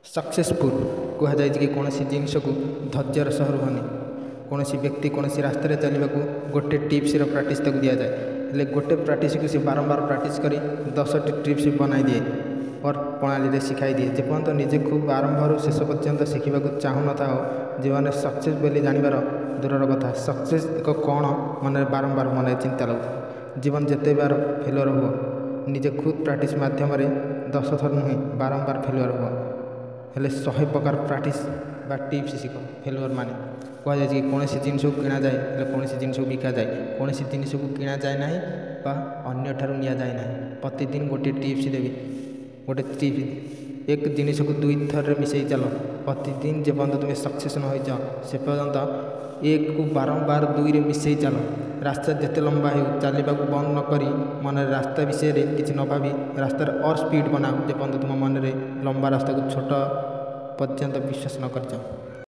Successful कहुई कि कौन जिनस को धैर्यर सह रुहनी। कौन व्यक्ति कौन रास्तार चलने को गोटे टिप्स प्राक्ट दि जाए हेल्ले गोटे प्राक्ट को सी बारंबार प्राक्ट कर 10टी टिप्स बनाई दिए और प्रणाली शिखाई दिए। जेपर्यंत निजे खूब आरंभ शेष पर्यंत शिखा चाहू न था जो मैंने सक्सेस बोली जानवर दूर कथा सक्सेस एक कौन मन बारंबार मन चिंता लगता। जीवन जिते बार फेलुअर हो निजे खुद प्राक्ट मध्यम 10 थर नुहे बारंबार फेलुअर हो हेल्ले 100 प्रकार प्राक्ट टिप्स शिख। फेलुअर माने कहुई कि कौन जिनस को किणा जाए हेल्ले कौन जिनस को बिका जाए कौन जिनस को किणा जाए ना अन्य ठार नि जाए ना। प्रतिदिन गोटे टिप्स देवी गोटे टिप्स एक जिनस को 2 थर मिसई चल प्रतिदिन जेपर्यंत तुम सक्सेस न हो से पर्यंत एक को बारंबार 2 रे मिसई चल। रास्ता जिते लंबा हो चलने को बंद नक मन रास्ता विषय किसी न भावी रास्तार और स्पीड बनाओ जेपर्यंत तुम मन में लंबा रास्ता को छोट पर्यंत विश्वास न कर।